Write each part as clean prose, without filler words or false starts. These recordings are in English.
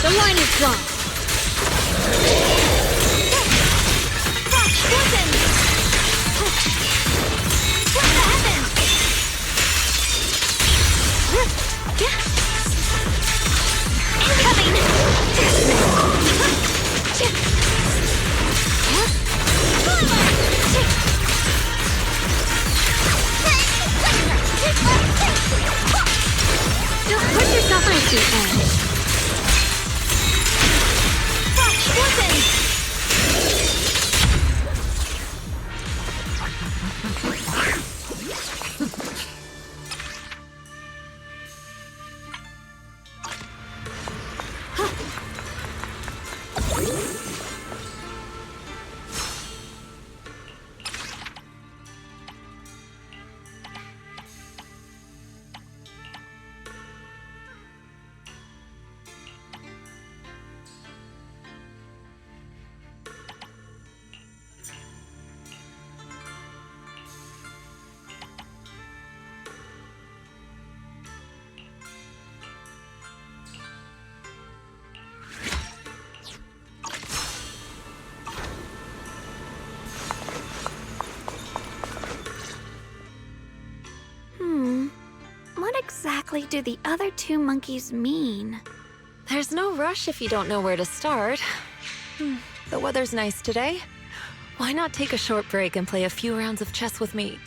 The line is drawn. Listen! From the heavens! Incoming! Don't put yourself on the edge. Listen! What exactly do the other two monkeys mean? There's no rush if you don't know where to start. The weather's nice today. Why not take a short break and play a few rounds of chess with me?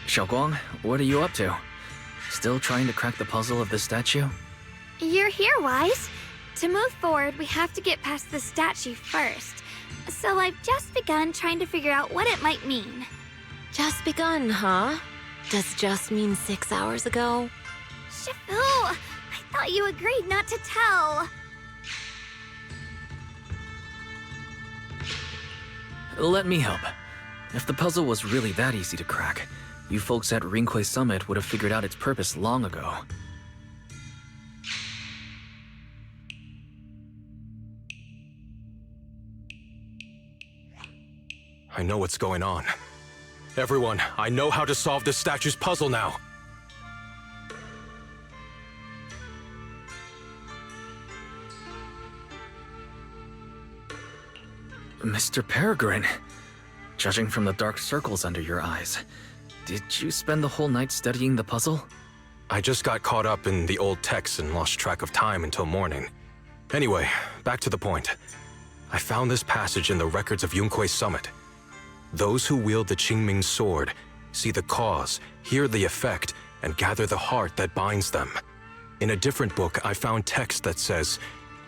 Xiaoguang, what are you up to? Still trying to crack the puzzle of the statue? You're here, Wise. To move forward, we have to get past the statue first. So I've just begun trying to figure out what it might mean. Just begun, huh? Does just mean 6 hours ago? Shifu! I thought you agreed not to tell. Let me help. If the puzzle was really that easy to crack, you folks at Ringquay Summit would have figured out its purpose long ago. I know what's going on. Everyone, I know how to solve this statue's puzzle now. Mr. Peregrine, judging from the dark circles under your eyes, did you spend the whole night studying the puzzle? I just got caught up in the old texts and lost track of time until morning. Anyway, back to the point. I found this passage in the records of Yunquay Summit. Those who wield the Qingming sword see the cause, hear the effect, and gather the heart that binds them. In a different book, I found text that says,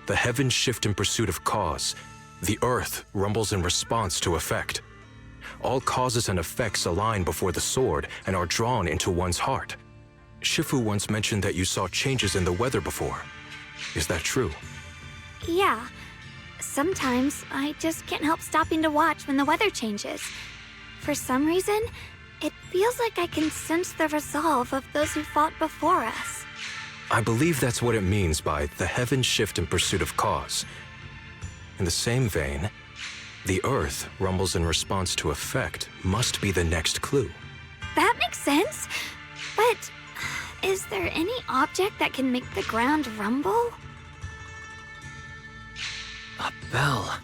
"The heavens shift in pursuit of cause. The earth rumbles in response to effect. All causes and effects align before the sword and are drawn into one's heart." Shifu once mentioned that you saw changes in the weather before. Is that true? Yeah. Sometimes I just can't help stopping to watch when the weather changes. For some reason, it feels like I can sense the resolve of those who fought before us. I believe that's what it means by the heavens shift in pursuit of cause. In the same vein, the earth rumbles in response to effect must be the next clue. That makes sense. But is there any object that can make the ground rumble? A bell.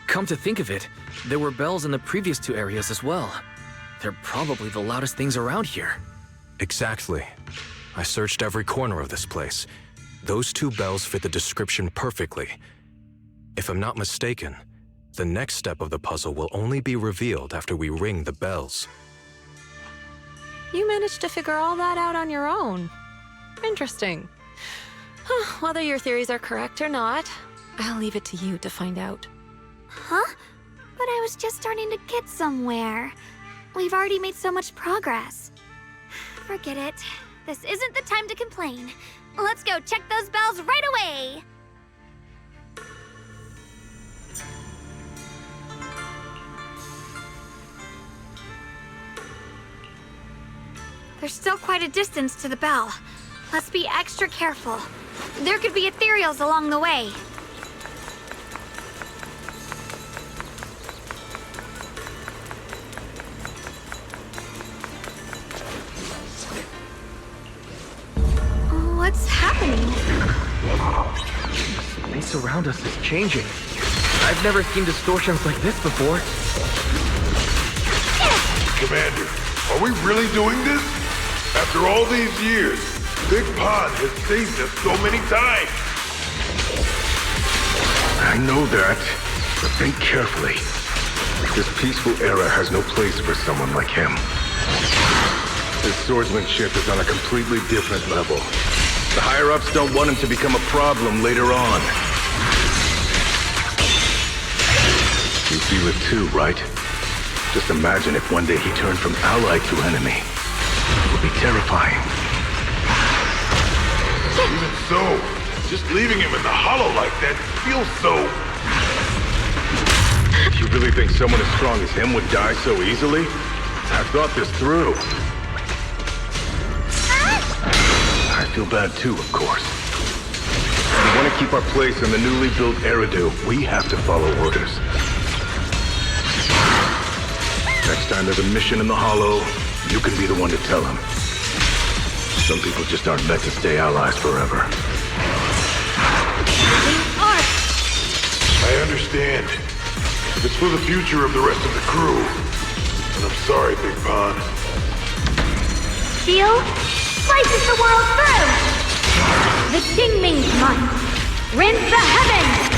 Come to think of it, there were bells in the previous two areas as well. They're probably the loudest things around here. Exactly. I searched every corner of this place. Those two bells fit the description perfectly. If I'm not mistaken, the next step of the puzzle will only be revealed after we ring the bells. You managed to figure all that out on your own. Interesting. Whether your theories are correct or not, I'll leave it to you to find out. Huh? But I was just starting to get somewhere. We've already made so much progress. Forget it. This isn't the time to complain. Let's go check those bells right away! There's still quite a distance to the bell. Let's be extra careful. There could be ethereals along the way. What's happening? The space around us is changing. I've never seen distortions like this before. Commander, are we really doing this? After all these years, Big Pond has saved us so many times. I know that, but think carefully. This peaceful era has no place for someone like him. His swordsmanship is on a completely different level. The higher-ups don't want him to become a problem later on. You feel it too, right? Just imagine if one day he turned from ally to enemy. It would be terrifying. Even so, just leaving him in the hollow like that feels so... You really think someone as strong as him would die so easily? I've thought this through. I feel bad too, of course. If we want to keep our place in the newly built Eridu, we have to follow orders. Next time there's a mission in the hollow, you can be the one to tell him. Some people just aren't meant to stay allies forever. I understand. It's for the future of the rest of the crew. And I'm sorry, Big Pond. Steel slices the world through! The Dingming's might rends the heavens!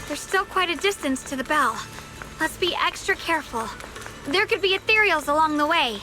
There's still quite a distance to the bell. Let's be extra careful. There could be ethereals along the way.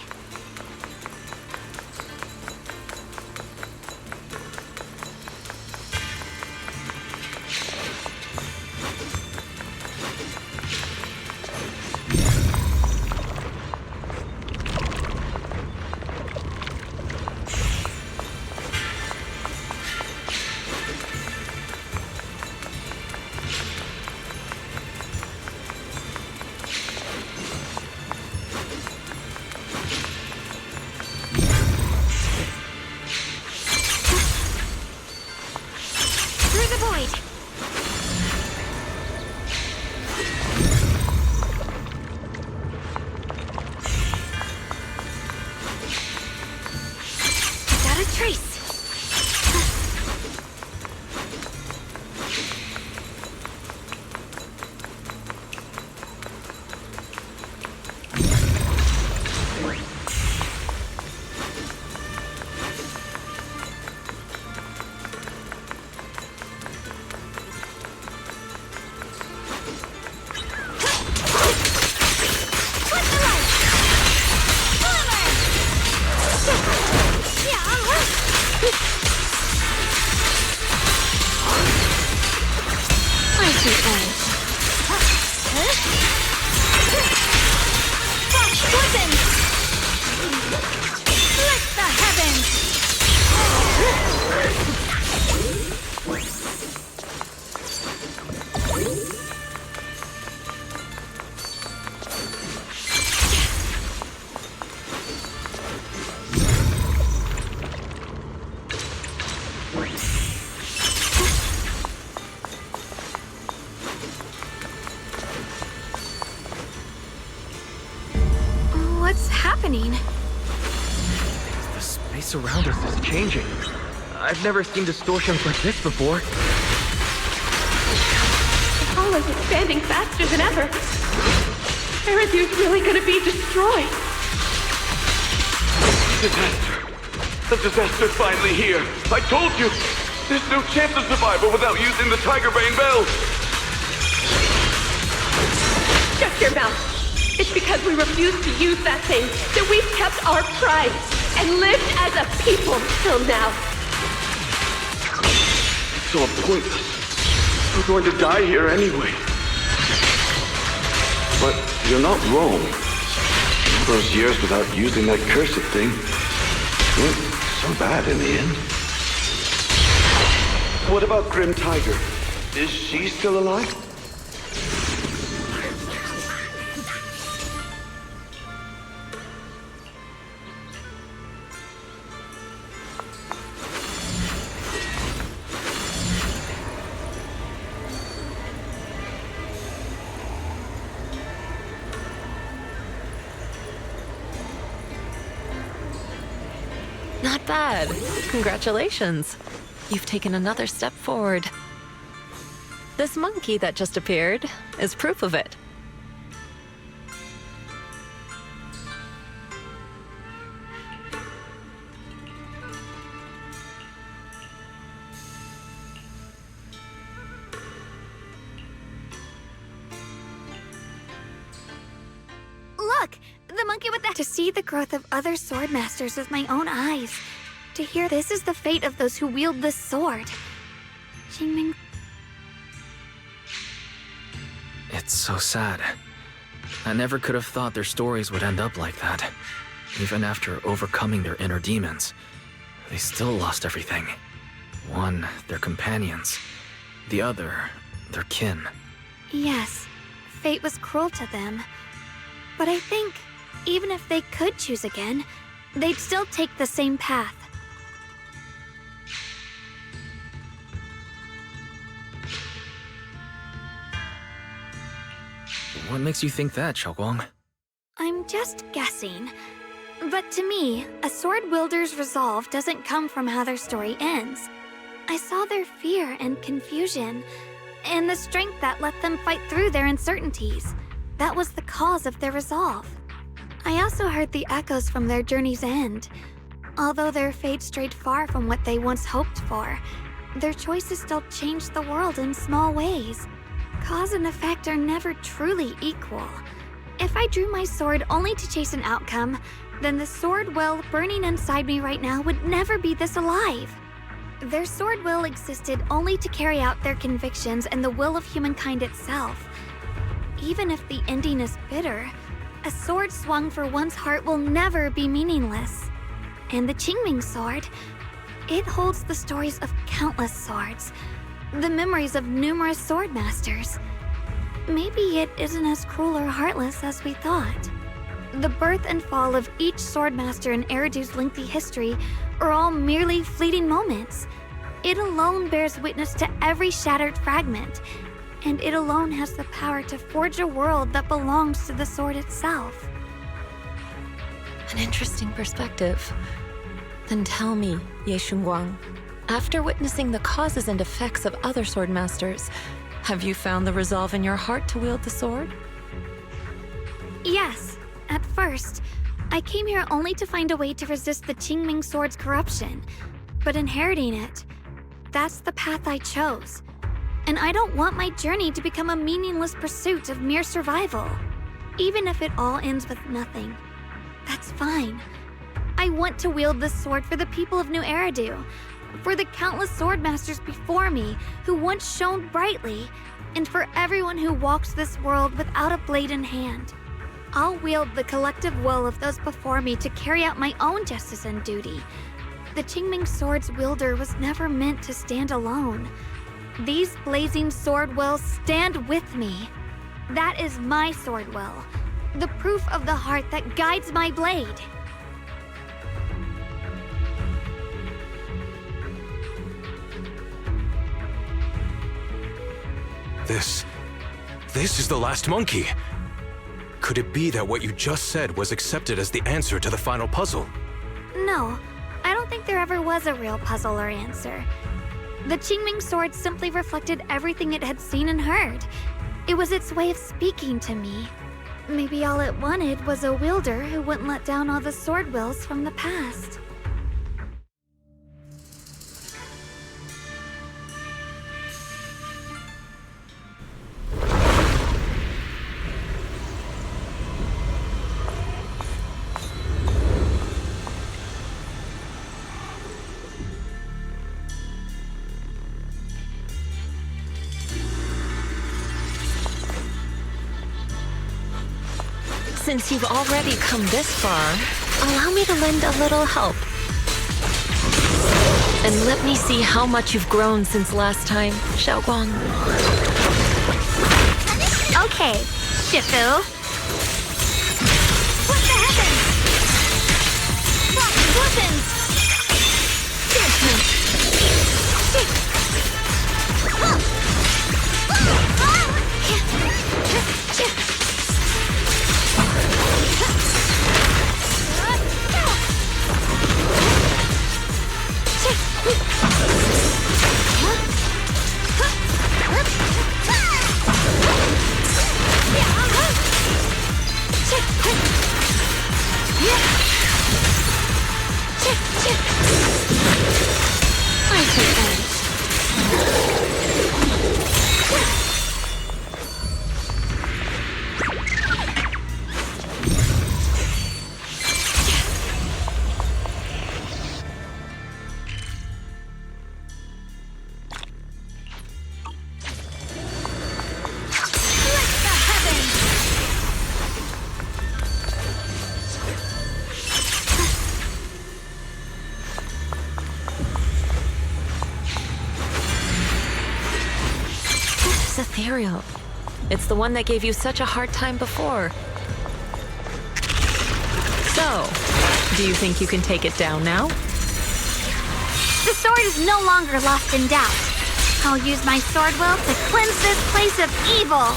What's happening? The space around us is changing. I've never seen distortions like this before. The hollow's expanding faster than ever. Eridu's really gonna be destroyed. Disaster. The disaster's finally here. I told you. There's no chance of survival without using the Tiger Bane Bell. Shut your mouth. It's because we refused to use that thing that we've kept our pride and lived as lives of people till now. It's all pointless. We're going to die here anyway. But you're not wrong. Those years without using that cursed thing weren't so bad in the end. What about Grim Tiger? Is she still alive? Not bad. Congratulations. You've taken another step forward. This monkey that just appeared is proof of it. Look! The monkey with the... To see the growth of other sword masters with my own eyes. To hear this is the fate of those who wield this sword. Qingming... It's so sad. I never could have thought their stories would end up like that. Even after overcoming their inner demons, they still lost everything. One, their companions. The other, their kin. Yes, fate was cruel to them. But I think, even if they could choose again, they'd still take the same path. What makes you think that, Xiaoguang? I'm just guessing. But to me, a sword wielder's resolve doesn't come from how their story ends. I saw their fear and confusion, and the strength that let them fight through their uncertainties. That was the cause of their resolve. I also heard the echoes from their journey's end. Although their fate strayed far from what they once hoped for, their choices still changed the world in small ways. Cause and effect are never truly equal. If I drew my sword only to chase an outcome, then the sword will burning inside me right now would never be this alive. Their sword will existed only to carry out their convictions and the will of humankind itself. Even if the ending is bitter, a sword swung for one's heart will never be meaningless. And the Qingming sword, it holds the stories of countless swords, the memories of numerous sword masters. Maybe it isn't as cruel or heartless as we thought. The birth and fall of each swordmaster in Eridu's lengthy history are all merely fleeting moments. It alone bears witness to every shattered fragment, and it alone has the power to forge a world that belongs to the sword itself. An interesting perspective. Then tell me, Ye Shunguang, after witnessing the causes and effects of other swordmasters, have you found the resolve in your heart to wield the sword? Yes. At first, I came here only to find a way to resist the Qingming sword's corruption. But inheriting it, that's the path I chose. And I don't want my journey to become a meaningless pursuit of mere survival. Even if it all ends with nothing, that's fine. I want to wield this sword for the people of New Eridu, for the countless swordmasters before me who once shone brightly, and for everyone who walks this world without a blade in hand. I'll wield the collective will of those before me to carry out my own justice and duty. The Qingming sword's wielder was never meant to stand alone. These blazing sword wills stand with me. That is my sword will, the proof of the heart that guides my blade. This is the last monkey. Could it be that what you just said was accepted as the answer to the final puzzle? No, I don't think there ever was a real puzzle or answer. The Qingming sword simply reflected everything it had seen and heard. It was its way of speaking to me. Maybe all it wanted was a wielder who wouldn't let down all the sword wills from the past. Since you've already come this far, allow me to lend a little help. And let me see how much you've grown since last time, Xiaoguang. Okay, Shifu. What the heavens? Frost glistens! Ethereal. It's the one that gave you such a hard time before. So, do you think you can take it down now? The sword is no longer lost in doubt. I'll use my sword will to cleanse this place of evil.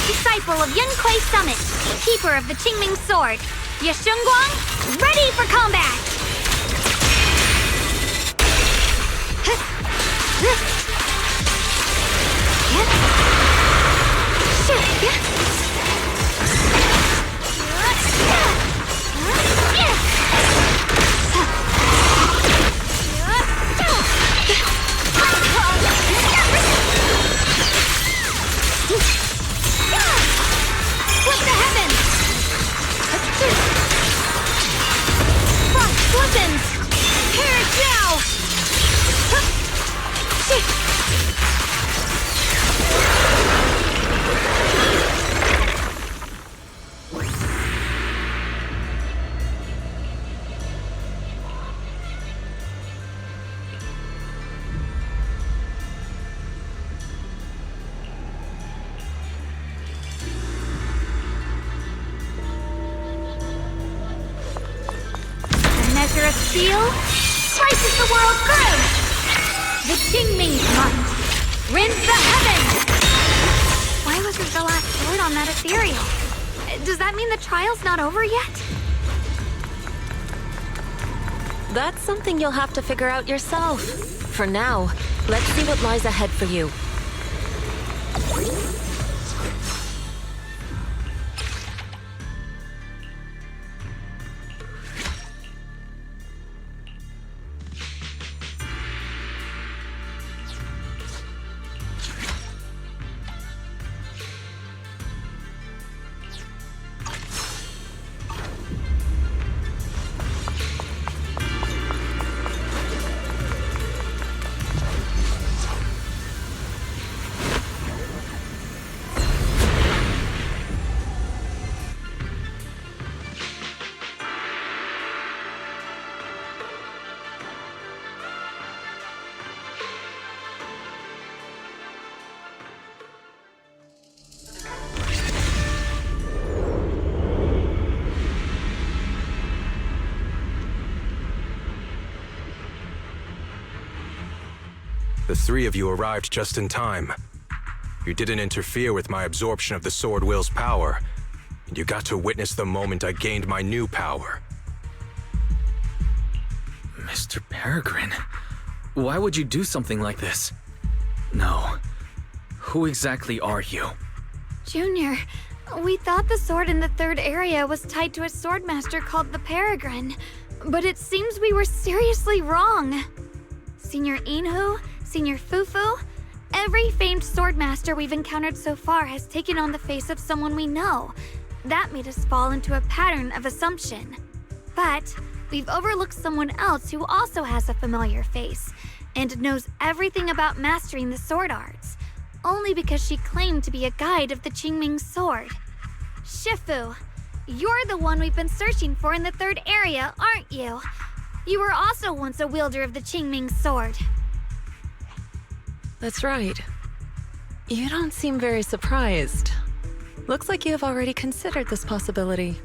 Disciple of Yunquei Summit, keeper of the Qingming sword, Ye Shunguang, ready for combat! What the heavens? Frost glistens! Here it now! Measure of steel slices the world through! The Qingming might rends the heavens! Why wasn't the last sword on that ethereal? Does that mean the trial's not over yet? That's something you'll have to figure out yourself. For now, let's see what lies ahead for you. The three of you arrived just in time. You didn't interfere with my absorption of the Sword Will's power, and you got to witness the moment I gained my new power. Mr. Peregrine, why would you do something like this? No. Who exactly are you? Junior, we thought the sword in the third area was tied to a swordmaster called the Peregrine, but it seems we were seriously wrong. Senior Inhu, Senior Fufu, every famed swordmaster we've encountered so far has taken on the face of someone we know. That made us fall into a pattern of assumption. But we've overlooked someone else who also has a familiar face and knows everything about mastering the sword arts, only because she claimed to be a guide of the Qingming sword. Shifu, you're the one we've been searching for in the third area, aren't you? You were also once a wielder of the Qingming sword. That's right. You don't seem very surprised. Looks like you have already considered this possibility.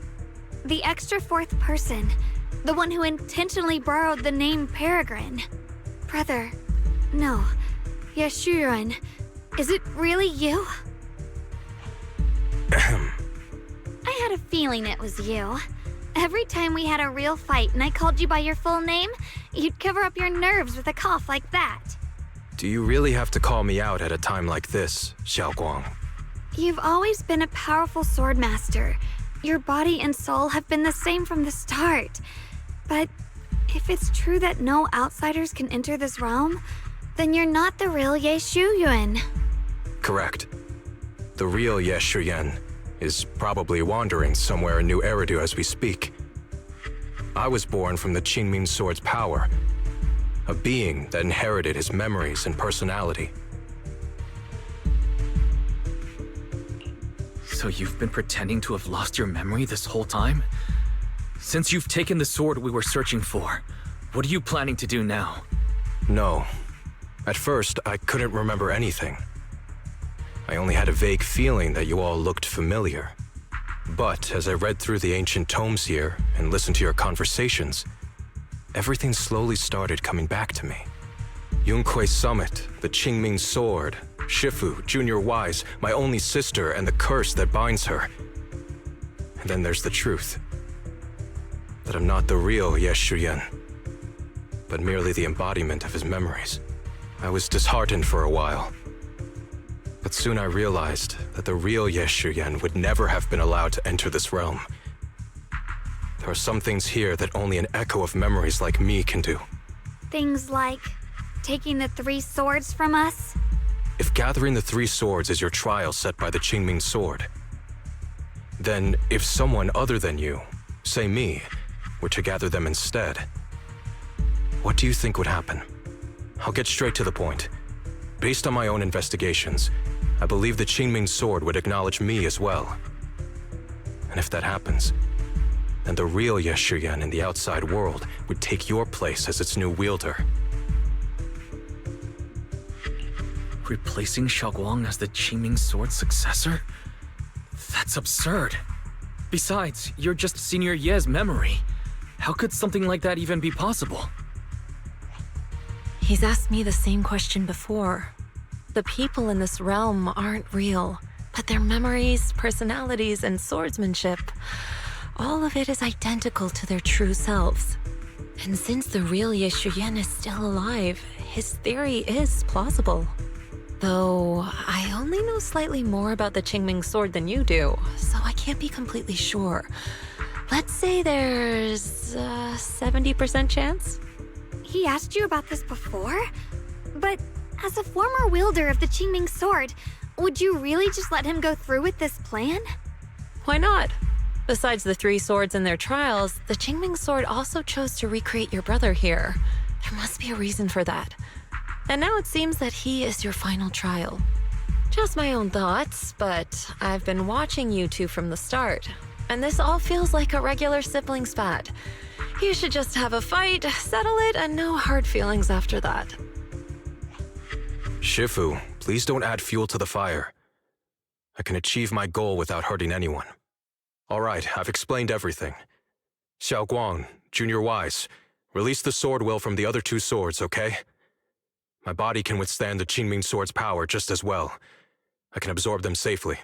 The extra fourth person, the one who intentionally borrowed the name Peregrine. Brother, no, Yeshurun, is it really you? I had a feeling it was you. Every time we had a real fight and I called you by your full name, you'd cover up your nerves with a cough like that. Do you really have to call me out at a time like this, Xiaoguang? You've always been a powerful swordmaster. Your body and soul have been the same from the start. But if it's true that no outsiders can enter this realm, then you're not the real Ye Shuyuan. Correct. The real Ye Shuyan is probably wandering somewhere in New Eridu as we speak. I was born from the Qingming sword's power, a being that inherited his memories and personality. So you've been pretending to have lost your memory this whole time? Since you've taken the sword we were searching for, what are you planning to do now? No. At first, I couldn't remember anything. I only had a vague feeling that you all looked familiar. But as I read through the ancient tomes here and listened to your conversations, everything slowly started coming back to me. Yunkuei Summit, the Qingming sword, Shifu, Junior Wise, my only sister, and the curse that binds her. And then there's the truth. That I'm not the real Ye Shuyan, but merely the embodiment of his memories. I was disheartened for a while. But soon I realized that the real Ye Shuyan would never have been allowed to enter this realm. There are some things here that only an echo of memories like me can do. Things like taking the 3 swords from us? If gathering the 3 swords is your trial set by the Qingming sword, then if someone other than you, say me, were to gather them instead, what do you think would happen? I'll get straight to the point. Based on my own investigations, I believe the Qingming sword would acknowledge me as well. And if that happens, then the real Ye Shuyan in the outside world would take your place as its new wielder. Replacing Xiaoguang as the Qingming sword's successor? That's absurd. Besides, you're just Senior Ye's memory. How could something like that even be possible? He's asked me the same question before. The people in this realm aren't real, but their memories, personalities, and swordsmanship, all of it is identical to their true selves. And since the real Ye Shuyan is still alive, his theory is plausible. Though, I only know slightly more about the Qingming sword than you do, so I can't be completely sure. Let's say there's a 70% chance? He asked you about this before? But as a former wielder of the Qingming sword, would you really just let him go through with this plan? Why not? Besides the 3 swords in their trials, the Qingming sword also chose to recreate your brother here. There must be a reason for that. And now it seems that he is your final trial. Just my own thoughts, but I've been watching you two from the start, and this all feels like a regular sibling spat. You should just have a fight, settle it, and no hard feelings after that. Shifu, please don't add fuel to the fire. I can achieve my goal without hurting anyone. All right, I've explained everything. Xiaoguang, Junior Wise, release the sword will from the other 2 swords, okay? My body can withstand the Qingming sword's power just as well. I can absorb them safely.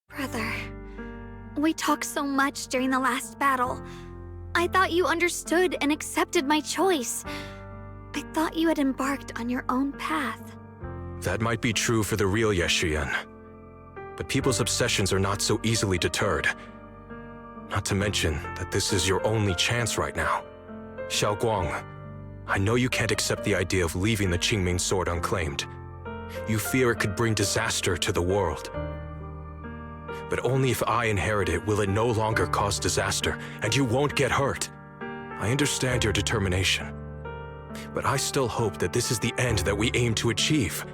Brother, we talked so much during the last battle. I thought you understood and accepted my choice. I thought you had embarked on your own path. That might be true for the real Ye Shuyan. But people's obsessions are not so easily deterred. Not to mention that this is your only chance right now. Xiaoguang, I know you can't accept the idea of leaving the Qingming sword unclaimed. You fear it could bring disaster to the world. But only if I inherit it will it no longer cause disaster, and you won't get hurt. I understand your determination. But I still hope that this is the end that we aim to achieve.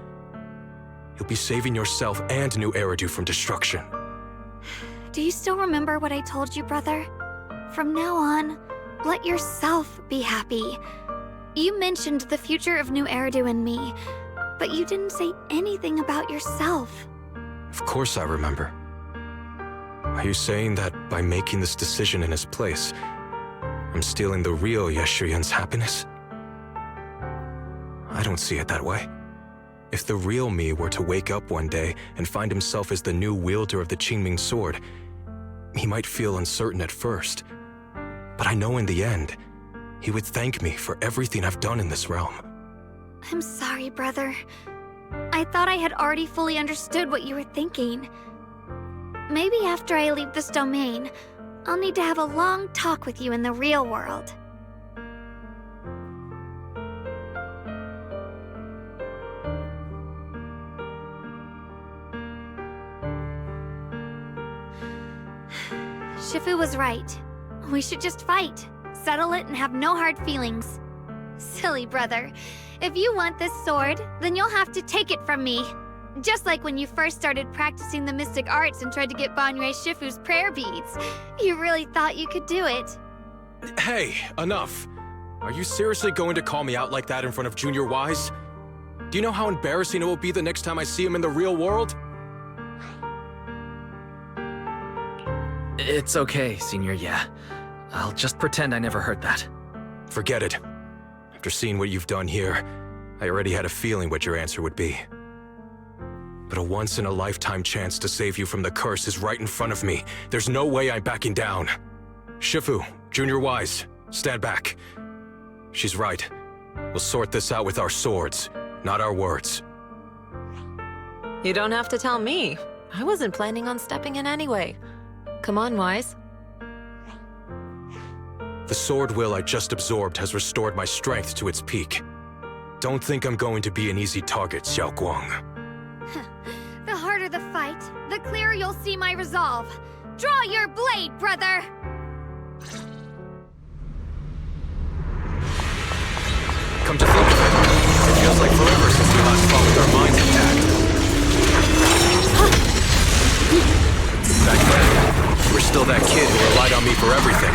You'll be saving yourself and New Eridu from destruction. Do you still remember what I told you, brother? From now on, let yourself be happy. You mentioned the future of New Eridu and me, but you didn't say anything about yourself. Of course I remember. Are you saying that by making this decision in his place, I'm stealing the real Yeshuyun's happiness? I don't see it that way. If the real me were to wake up one day and find himself as the new wielder of the Qingming sword, he might feel uncertain at first. But I know in the end, he would thank me for everything I've done in this realm. I'm sorry, brother. I thought I had already fully understood what you were thinking. Maybe after I leave this domain, I'll need to have a long talk with you in the real world. Shifu was right. We should just fight, settle it, and have no hard feelings. Silly brother. If you want this sword, then you'll have to take it from me. Just like when you first started practicing the mystic arts and tried to get Banyue Shifu's prayer beads. You really thought you could do it. Hey, enough. Are you seriously going to call me out like that in front of Junior Wise? Do you know how embarrassing it will be the next time I see him in the real world? It's okay, Senior Yeah. I'll just pretend I never heard that. Forget it. After seeing what you've done here, I already had a feeling what your answer would be. But a once-in-a-lifetime chance to save you from the curse is right in front of me. There's no way I'm backing down. Shifu, Junior Wise, stand back. She's right. We'll sort this out with our swords, not our words. You don't have to tell me. I wasn't planning on stepping in anyway. Come on, Wise. The sword will I just absorbed has restored my strength to its peak. Don't think I'm going to be an easy target, Xiao Guang. The harder the fight, the clearer you'll see my resolve. Draw your blade, brother! Come to think of it, it feels like forever since we last fought with our minds intact. Back then, you were still that kid who relied on me for everything.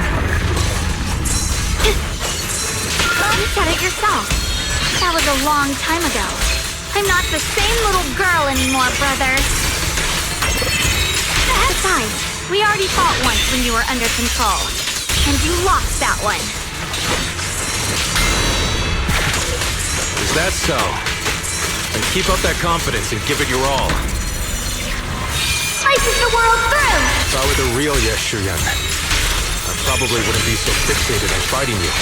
You said it yourself. That was a long time ago. I'm not the same little girl anymore, brother. Besides, we already fought once when you were under control. And you lost that one. Is that so? And keep up that confidence and give it your all. Slices the world through! If I were the real Yeshuyun, I probably wouldn't be so fixated on fighting you.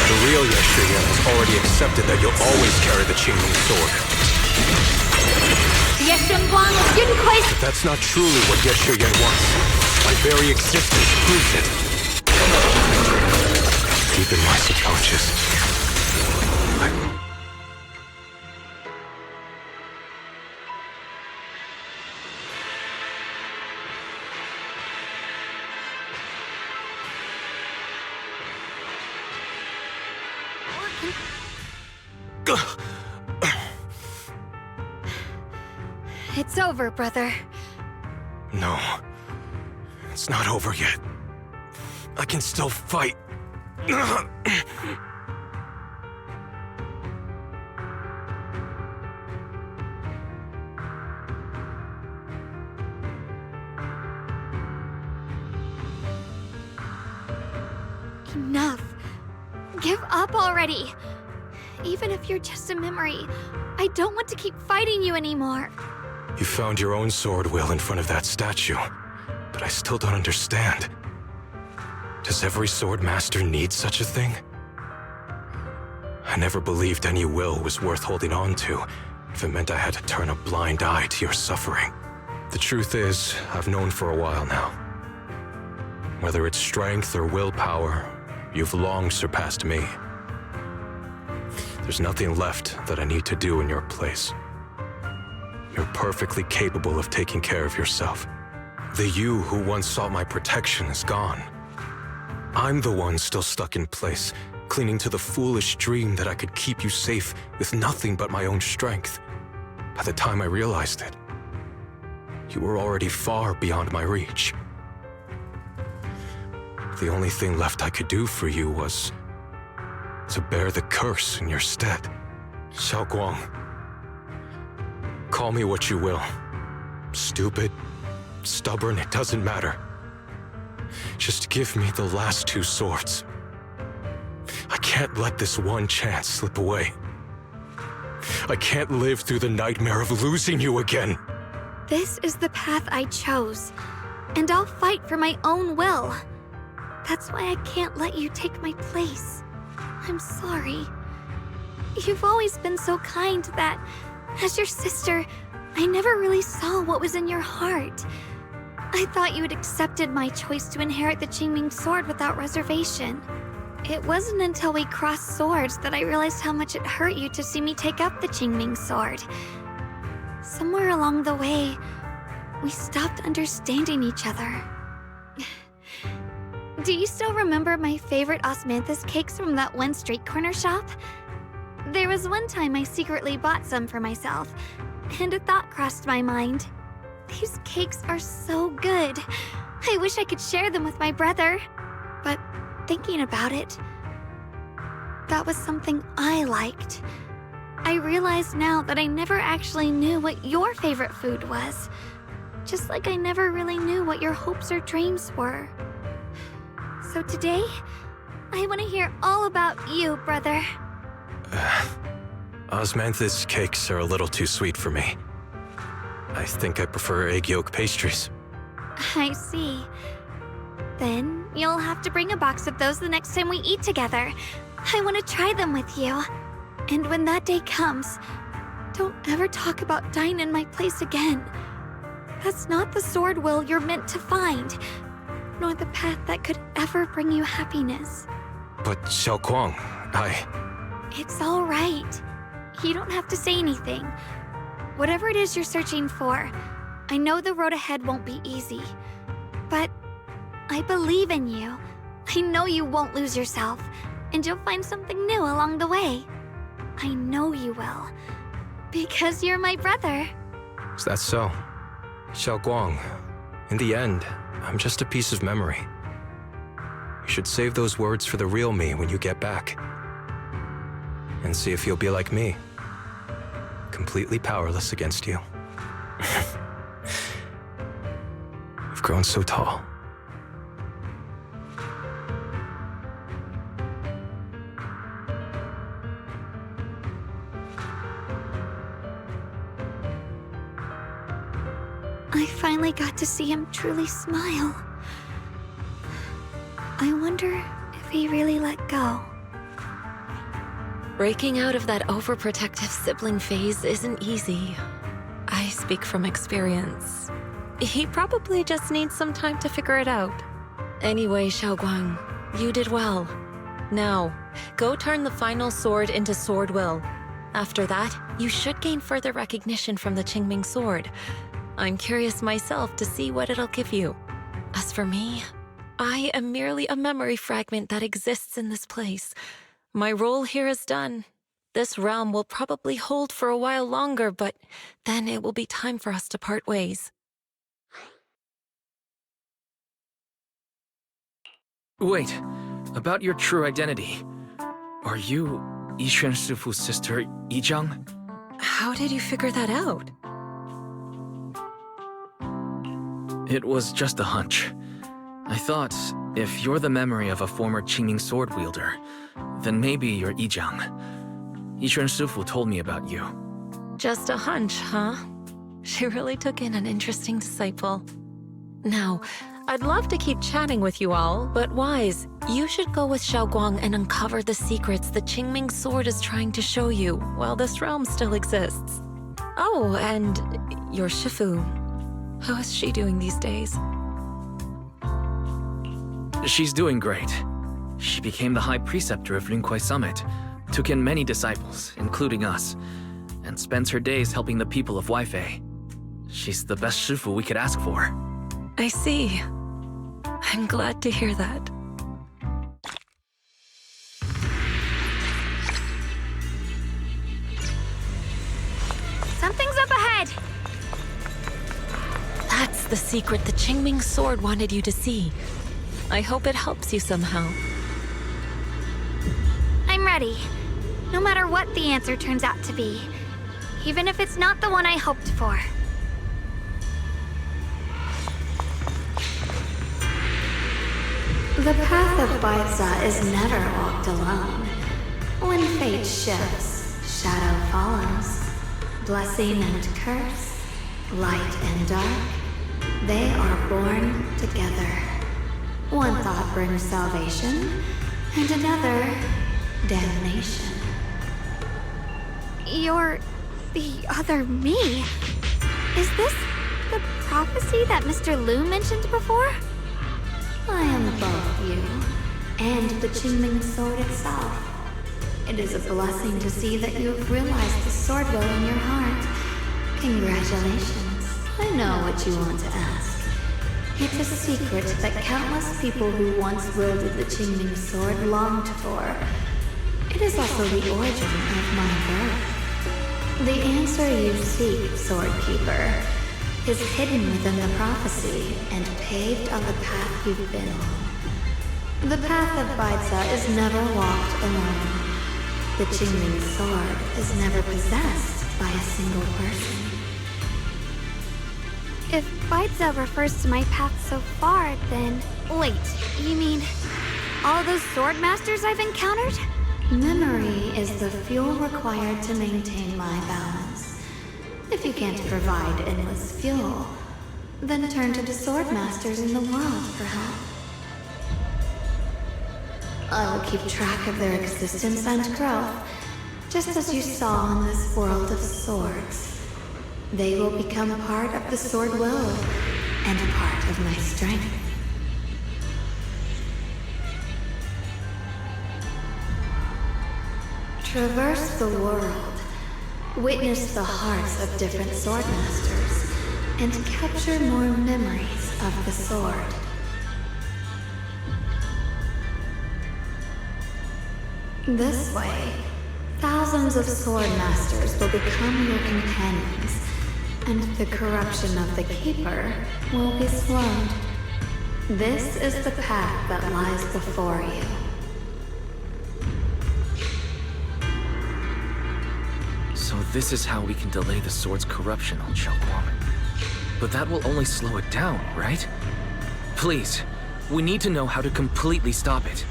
The real Yeshuyun has already accepted that you'll always carry the Qingming sword. But that's not truly what Yeshuyun wants. My very existence proves it. Deep in my subconscious, It's over, brother. No, it's not over yet. I can still fight. Enough. Give up already. Even if you're just a memory, I don't want to keep fighting you anymore. You found your own sword, Will, in front of that statue. But I still don't understand. Does every sword master need such a thing? I never believed any will was worth holding on to if it meant I had to turn a blind eye to your suffering. The truth is, I've known for a while now. Whether it's strength or willpower, you've long surpassed me. There's nothing left that I need to do in your place. You're perfectly capable of taking care of yourself. The you who once sought my protection is gone. I'm the one still stuck in place, clinging to the foolish dream that I could keep you safe with nothing but my own strength. By the time I realized it, you were already far beyond my reach. The only thing left I could do for you was to bear the curse in your stead. Xiaoguang, call me what you will. Stupid, stubborn, it doesn't matter. Just give me the last 2 swords. I can't let this one chance slip away. I can't live through the nightmare of losing you again. This is the path I chose, and I'll fight for my own will. That's why I can't let you take my place. I'm sorry. You've always been so kind that, as your sister, I never really saw what was in your heart. I thought you had accepted my choice to inherit the Qingming sword without reservation. It wasn't until we crossed swords that I realized how much it hurt you to see me take up the Qingming sword. Somewhere along the way, we stopped understanding each other. Do you still remember my favorite osmanthus cakes from that one street corner shop? There was one time I secretly bought some for myself, and a thought crossed my mind. These cakes are so good. I wish I could share them with my brother. But thinking about it, that was something I liked. I realize now that I never actually knew what your favorite food was. Just like I never really knew what your hopes or dreams were. So today, I want to hear all about you, brother. Osmanthus cakes are a little too sweet for me. I think I prefer egg yolk pastries. I see. Then you'll have to bring a box of those the next time we eat together. I want to try them with you. And when that day comes, don't ever talk about dying in my place again. That's not the sword will you're meant to find, nor the path that could ever bring you happiness. But Xiaoguang, It's all right. You don't have to say anything. Whatever it is you're searching for, I know the road ahead won't be easy. But I believe in you. I know you won't lose yourself, and you'll find something new along the way. I know you will. Because you're my brother. Is that so? Xiaoguang, in the end, I'm just a piece of memory. You should save those words for the real me when you get back. And see if you'll be like me. Completely powerless against you. You've grown so tall. I finally got to see him truly smile. I wonder if he really let go. Breaking out of that overprotective sibling phase isn't easy. I speak from experience. He probably just needs some time to figure it out. Anyway, Xiaoguang, you did well. Now, go turn the final sword into sword will. After that, you should gain further recognition from the Qingming sword. I'm curious myself to see what it'll give you. As for me, I am merely a memory fragment that exists in this place. My role here is done. This realm will probably hold for a while longer, but then it will be time for us to part ways. Wait, about your true identity. Are you Yixuan Shifu's sister, Yizhang? How did you figure that out? It was just a hunch. I thought, if you're the memory of a former Qingming sword wielder, then maybe you're Yizhang. Yixuan Shifu told me about you. Just a hunch, huh? She really took in an interesting disciple. Now, I'd love to keep chatting with you all, but Wise, you should go with Xiaoguang and uncover the secrets the Qingming sword is trying to show you while this realm still exists. Oh, and your Shifu. How is she doing these days? She's doing great. She became the High Preceptor of Lingkuai Summit, took in many disciples, including us, and spends her days helping the people of Weifei. She's the best Shifu we could ask for. I see. I'm glad to hear that. Something's up ahead. the secret the Qingming sword wanted you to see. I hope it helps you somehow. I'm ready. No matter what the answer turns out to be. Even if it's not the one I hoped for. The path of Baitza is never walked alone. When fate shifts, shadow follows. Blessing and curse, light and dark, they are born together. One thought brings salvation, and another, damnation. You're the other me. Is this the prophecy that Mr. Liu mentioned before? I am both you and the Qingming sword itself. It is a blessing to see that you have realized the sword will in your heart. Congratulations. I know what you want to ask. It's a secret that countless people who once wielded the Qingming sword longed for. It is also the origin of my birth. The answer you seek, Swordkeeper, is hidden within the prophecy and paved on the path you've been on. The path of Baitza is never walked alone. The Qingming sword is never possessed by a single person. If Baitza refers to my path so far, then... Wait, you mean all those sword masters I've encountered? Memory is the fuel required to maintain my balance. If you can't provide endless fuel, then turn to the sword masters in the world for help. I will keep track of their existence and growth, just as you saw in this world of swords. They will become a part of the sword will, and a part of my strength. Traverse the world, witness the hearts of different sword masters, and capture more memories of the sword. This way, thousands of sword masters will become your companions, and the corruption of the Keeper will be slowed. This is the path that lies before you. So this is how we can delay the sword's corruption on Xiaoguang. But that will only slow it down, right? Please, we need to know how to completely stop it.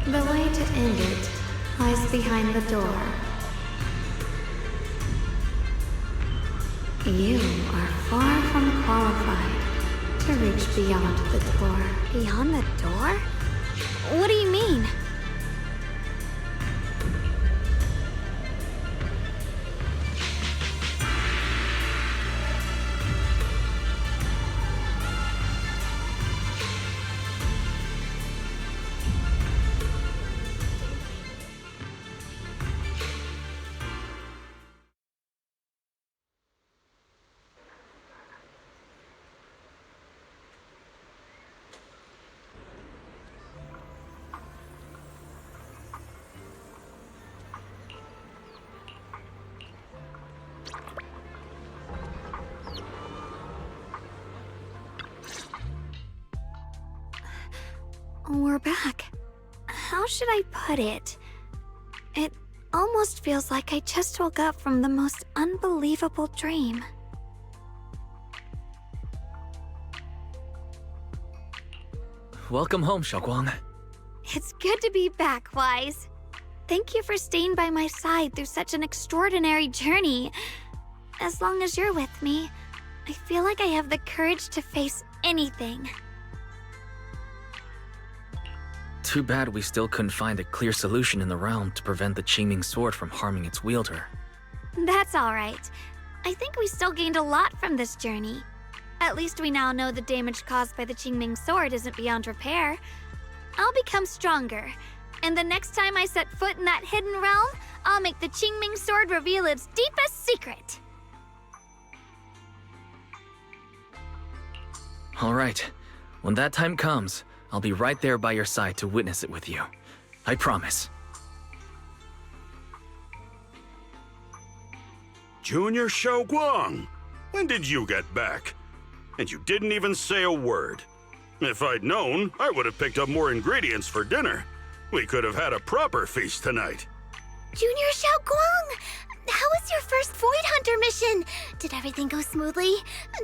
The way to end it lies behind the door. You are far from qualified to reach beyond the door. Beyond the door? What do you mean? We're back. How should I put it? It almost feels like I just woke up from the most unbelievable dream. Welcome home, Xiaoguang. It's good to be back, Wise. Thank you for staying by my side through such an extraordinary journey. As long as you're with me, I feel like I have the courage to face anything. Too bad we still couldn't find a clear solution in the realm to prevent the Qingming sword from harming its wielder. That's alright. I think we still gained a lot from this journey. At least we now know the damage caused by the Qingming sword isn't beyond repair. I'll become stronger, and the next time I set foot in that hidden realm, I'll make the Qingming sword reveal its deepest secret. Alright, when that time comes, I'll be right there by your side to witness it with you. I promise. Junior Xiaoguang, when did you get back? And you didn't even say a word. If I'd known, I would have picked up more ingredients for dinner. We could have had a proper feast tonight. Junior Xiaoguang, how was your first Void Hunter mission? Did everything go smoothly?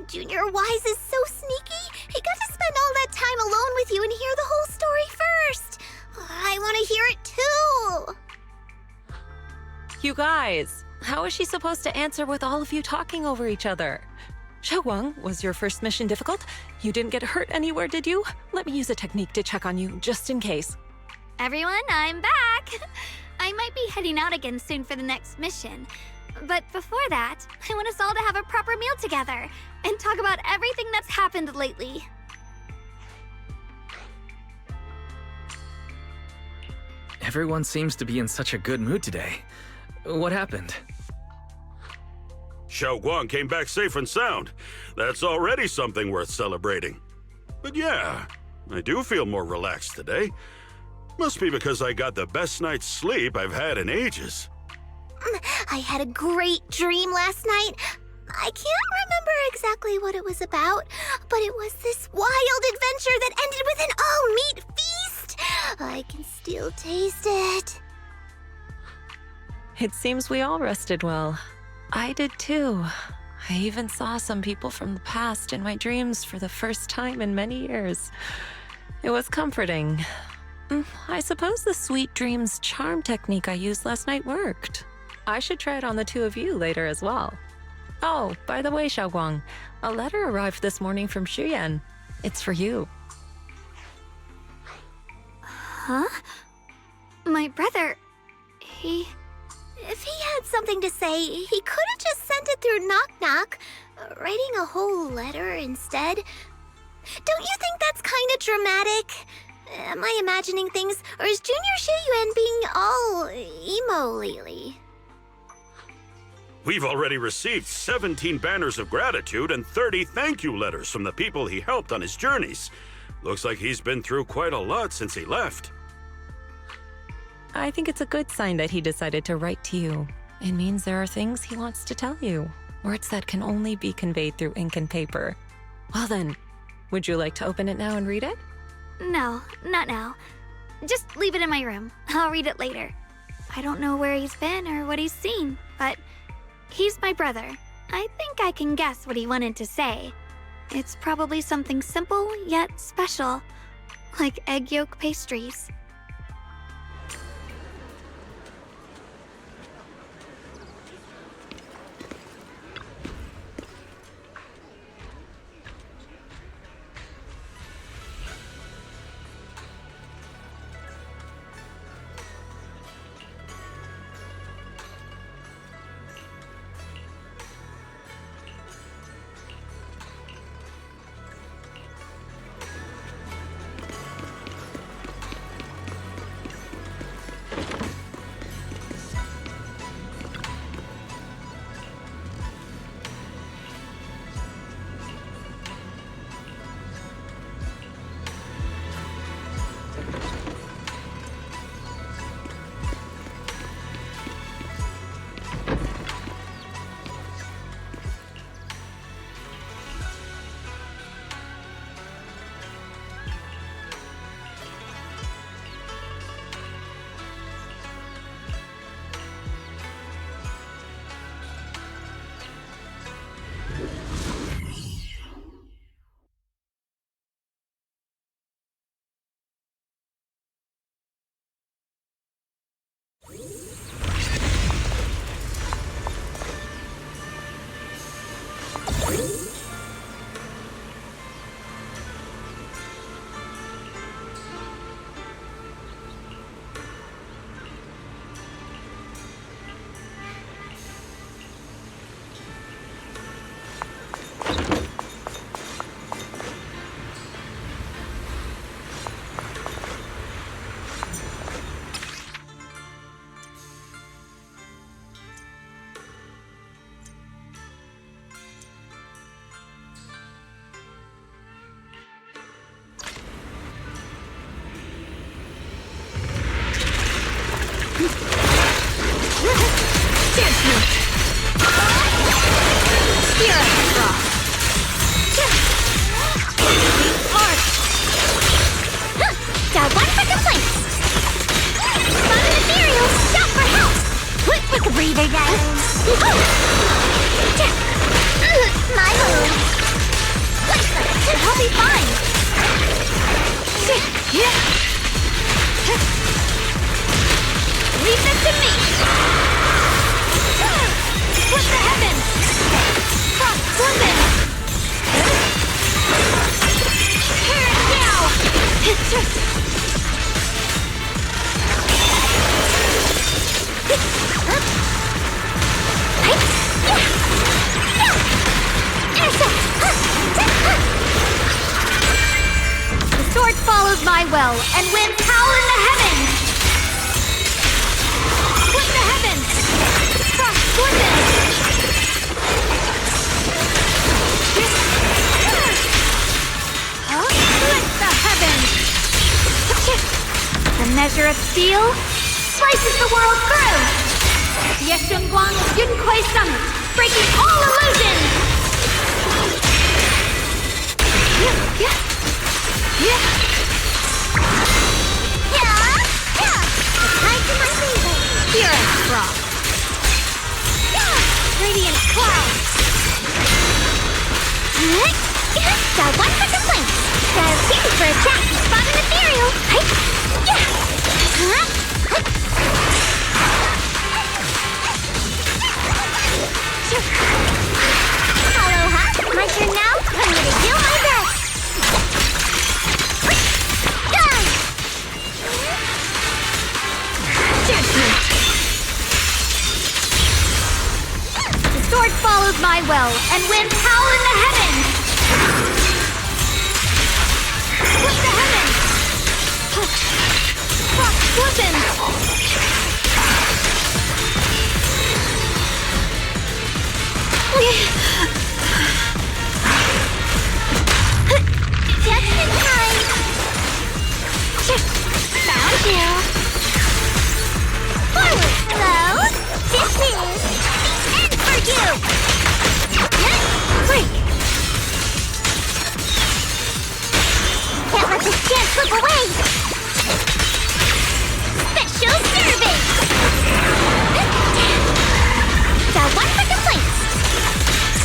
Junior Wise is so sneaky. He got to spend all that time alone with you and hear the whole story first. I want to hear it too. You guys, how is she supposed to answer with all of you talking over each other? Xiaoguang, was your first mission difficult? You didn't get hurt anywhere, did you? Let me use a technique to check on you, just in case. Everyone, I'm back. I might be heading out again soon for the next mission. But before that, I want us all to have a proper meal together and talk about everything that's happened lately. Everyone seems to be in such a good mood today. What happened? Xiaoguang came back safe and sound. That's already something worth celebrating. But yeah, I do feel more relaxed today. Must be because I got the best night's sleep I've had in ages. I had a great dream last night. I can't remember exactly what it was about, but it was this wild adventure that ended with an all-meat feast. I can still taste it. It seems we all rested well. I did too. I even saw some people from the past in my dreams for the first time in many years. It was comforting. I suppose the sweet dreams charm technique I used last night worked. I should try it on the two of you later as well. Oh, by the way, Xiaoguang, a letter arrived this morning from Xuyan. It's for you. Huh? My brother, If he had something to say, he could have just sent it through Knock Knock, writing a whole letter instead. Don't you think that's kind of dramatic? Am I imagining things, or is Junior Shiyuan being all emo lately? We've already received 17 banners of gratitude and 30 thank you letters from the people he helped on his journeys. Looks like he's been through quite a lot since he left. I think it's a good sign that he decided to write to you. It means there are things he wants to tell you, words that can only be conveyed through ink and paper. Well then, would you like to open it now and read it? No, not now. Just leave it in my room. I'll read it later. I don't know where he's been or what he's seen, but he's my brother. I think I can guess what he wanted to say. It's probably something simple yet special, like egg yolk pastries. My move. I'll be fine. Leave this to me. Split the heavens. Cross open. Tear it down. The sword follows my well, and winds howl in the heavens! Split the heavens! Frost blizzard! Split the heavens! The measure of steel slices the world through! Yeshunguang of Yunkoi Summit, breaking all illusions! Spirit Frost. Radiant Cloud. Got one for complaints. Got a few for a chat. Spot an ethereal. Aloha. My turn now. I'm gonna do my best. The sword follows my well, and winds howl in the heavens! Split the heavens! Frost glistens! Just in time! Found you! Forward! Hello? This is the end for you! Break! Can't let this chance slip away! Special service! Got one for complaints!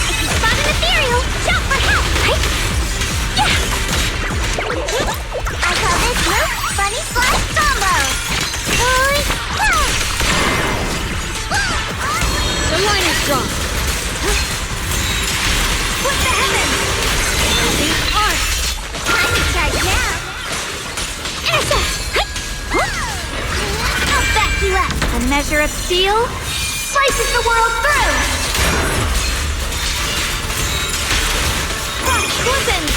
If you spot an ethereal, shout for help! I call this move Bunny Slash Combo! The line is drawn. Split the heavens! The arch! Time to charge now! I'll back you up! A measure of steel slices the world through! Frost glistens!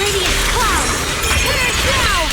Radiant cloud! Tear it down!